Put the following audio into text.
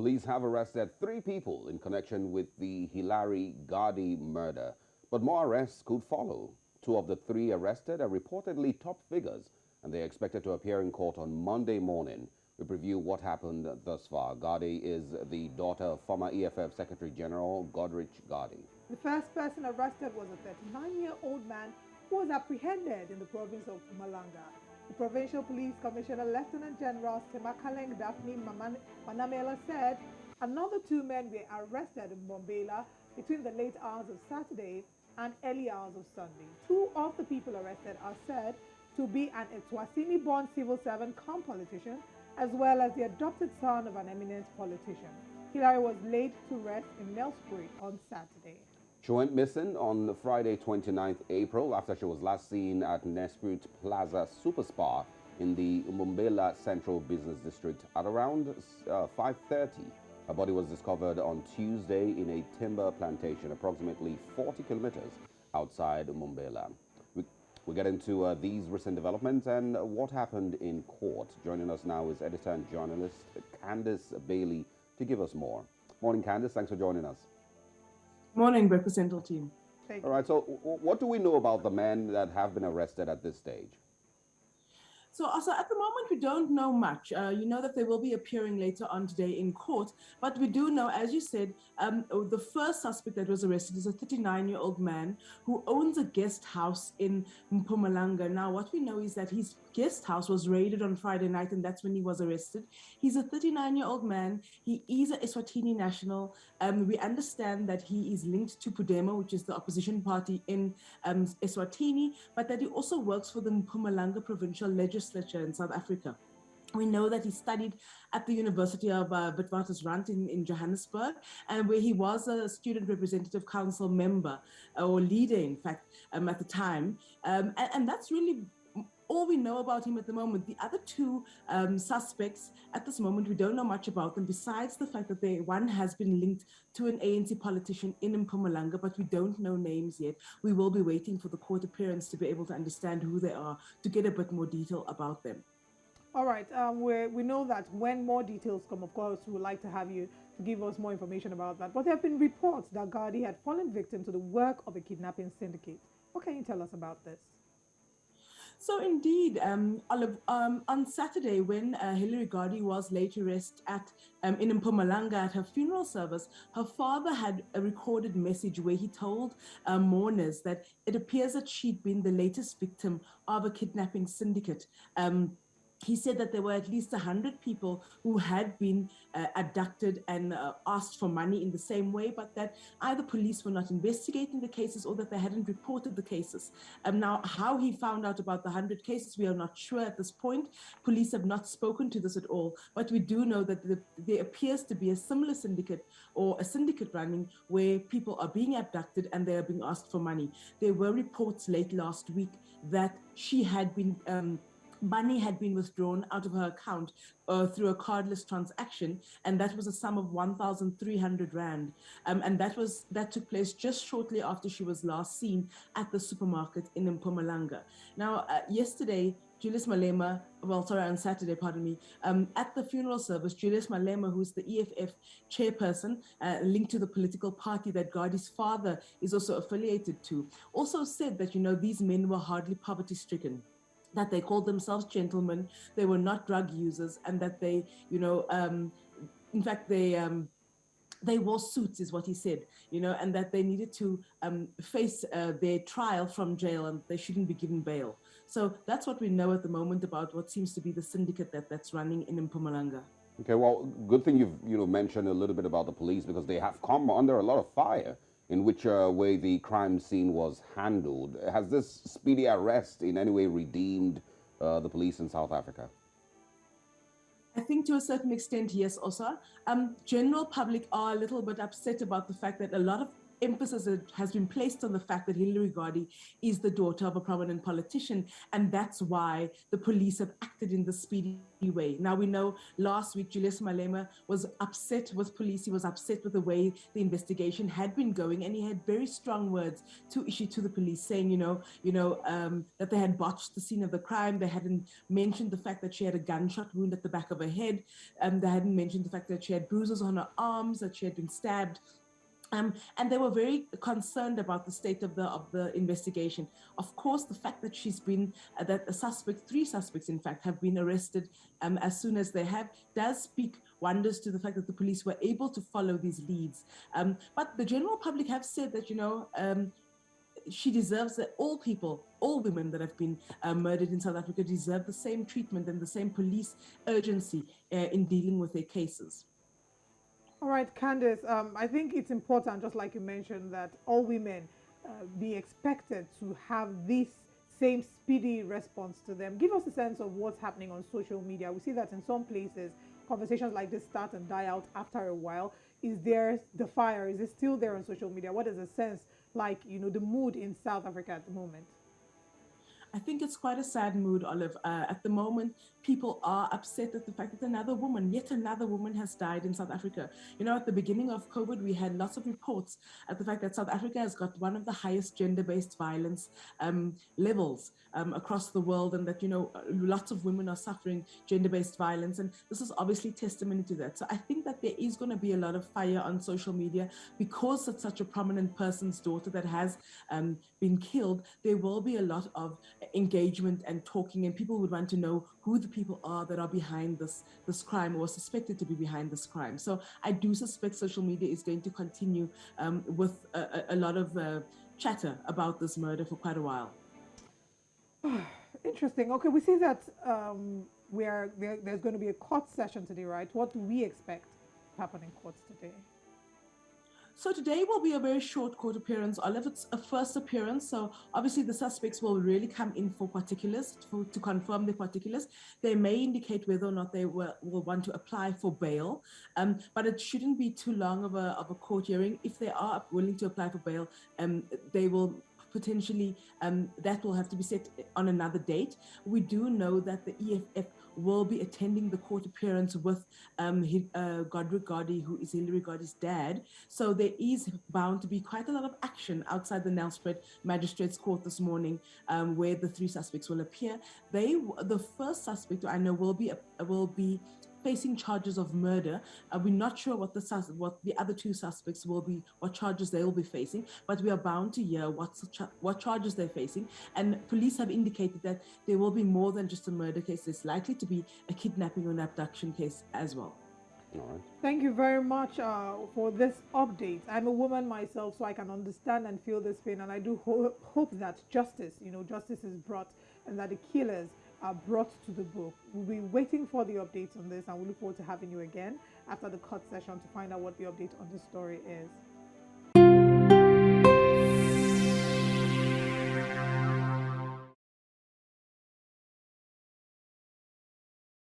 Police have arrested 3 people in connection with the Hilary Gardee murder, but more arrests could follow. 2 of the 3 arrested are reportedly top figures, and they are expected to appear in court on Monday morning. We preview what happened thus far. Gardee is the daughter of former EFF Secretary General Gardee. The first person arrested was a 39-year-old man who was apprehended in the province of Mpumalanga. The Provincial Police Commissioner Lieutenant General Semakaleng Daphne Manamela said another 2 men were arrested in Bombela between the late hours of Saturday and early hours of Sunday. 2 of the people arrested are said to be an Etwasini-born civil servant cum politician, as well as the adopted son of an eminent politician. Hilary was laid to rest in Nelspruit on Saturday. She went missing on Friday, 29th April, after she was last seen at Nesprut Plaza Super Spa in the Umumbela Central Business District at around 5:30. Her body was discovered on Tuesday in a timber plantation approximately 40 kilometers outside Umumbela. We get into these recent developments and what happened in court. Joining us now is editor and journalist Candice Bailey to give us more. Morning, Candice. Thanks for joining us. Morning, Representative team. All right, so what do we know about the men that have been arrested at this stage? So also at the moment, we don't know much. You know that they will be appearing later on today in court, but we do know, as you said, the first suspect that was arrested is a 39-year-old man who owns a guest house in Mpumalanga. Now, what we know is that his guest house was raided on Friday night, and that's when he was arrested. He's a 39-year-old man. He is a Eswatini national. We understand that he is linked to Pudemo, which is the opposition party in Eswatini, but that he also works for the Mpumalanga Provincial Legislature in South Africa. We know that he studied at the University of Witwatersrand in Johannesburg, and where he was a student representative council member, or leader, in fact, at the time. And that's really all we know about him at the moment. The other 2 suspects, at this moment, we don't know much about them, besides the fact that one has been linked to an ANC politician in Mpumalanga, but we don't know names yet. We will be waiting for the court appearance to be able to understand who they are, to get a bit more detail about them. All right. We know that when more details come, of course, we would like to have you to give us more information about that. But there have been reports that Gardee had fallen victim to the work of a kidnapping syndicate. What can you tell us about this? So indeed, Olive, on Saturday, when Hilary Gardee was laid to rest in Mpumalanga at her funeral service, her father had a recorded message where he told mourners that it appears that she'd been the latest victim of a kidnapping syndicate. He said that there were at least 100 people who had been abducted and asked for money in the same way, but that either police were not investigating the cases or that they hadn't reported the cases. Now, how he found out about the 100 cases, we are not sure at this point. Police have not spoken to this at all, but we do know that there appears to be a similar syndicate or a syndicate running where people are being abducted and they are being asked for money. There were reports late last week that she had been money had been withdrawn out of her account through a cardless transaction, and that was a sum of 1,300 rand. And that took place just shortly after she was last seen at the supermarket in Mpumalanga. Now, yesterday, on Saturday, at the funeral service, Julius Malema, who's the EFF chairperson, linked to the political party that Gardee's father is also affiliated to, also said that, these men were hardly poverty-stricken, that they called themselves gentlemen, they were not drug users, and that they, in fact, they wore suits, is what he said, and that they needed to face their trial from jail and they shouldn't be given bail. So that's what we know at the moment about what seems to be the syndicate that's running in Mpumalanga. Okay, well, good thing you've mentioned a little bit about the police, because they have come under a lot of fire in which way the crime scene was handled. Has this speedy arrest in any way redeemed the police in South Africa? I think to a certain extent, yes, Osa. General public are a little bit upset about the fact that a lot of emphasis has been placed on the fact that Hillary Gardee is the daughter of a prominent politician, and that's why the police have acted in the speedy way. Now, we know last week Julius Malema was upset with police. He was upset with the way the investigation had been going, and he had very strong words to issue to the police, saying, that they had botched the scene of the crime. They hadn't mentioned the fact that she had a gunshot wound at the back of her head. They hadn't mentioned the fact that she had bruises on her arms, that she had been stabbed. And they were very concerned about the state of the investigation. Of course, the fact that she's been that three suspects, in fact, have been arrested as soon as they have, does speak wonders to the fact that the police were able to follow these leads. But the general public have said that she deserves that all women that have been murdered in South Africa deserve the same treatment and the same police urgency in dealing with their cases. All right, Candice, I think it's important, just like you mentioned, that all women be expected to have this same speedy response to them. Give us a sense of what's happening on social media. We see that in some places, conversations like this start and die out after a while. Is there the fire? Is it still there on social media? What is the sense like, the mood in South Africa at the moment? I think it's quite a sad mood, Olive. At the moment, people are upset at the fact that yet another woman has died in South Africa. At the beginning of COVID, we had lots of reports at the fact that South Africa has got one of the highest gender-based violence levels across the world, and that, lots of women are suffering gender-based violence. And this is obviously testimony to that. So I think that there is going to be a lot of fire on social media because it's such a prominent person's daughter that has been killed. There will be a lot of engagement and talking, and people would want to know who the people are that are behind this crime or suspected to be behind this crime. So I do suspect social media is going to continue with a lot of chatter about this murder for quite a while. Interesting. Okay, we see that there's going to be a court session today, right? What do we expect to happen in courts today? So today will be a very short court appearance, Olive. It's a first appearance, so obviously the suspects will really come in for particulars, to confirm the particulars. They may indicate whether or not they will want to apply for bail, but it shouldn't be too long of a court hearing. If they are willing to apply for bail, they will potentially, that will have to be set on another date. We do know that the EFF will be attending the court appearance with Gardee, who is Hillary Gardee's dad. So there is bound to be quite a lot of action outside the Nelspruit Magistrates Court this morning, where the three suspects will appear. The first suspect I know will be facing charges of murder. We're not sure what the other two suspects will be, what charges they will be facing, but we are bound to hear what charges they're facing. And police have indicated that there will be more than just a murder case. There's likely to be a kidnapping or an abduction case as well. All right. Thank you very much for this update. I'm a woman myself, so I can understand and feel this pain, and I do hope that justice is brought, and that the killers are brought to the book. We'll be waiting for the updates on this, and we look forward to having you again after the court session to find out what the update on the story is.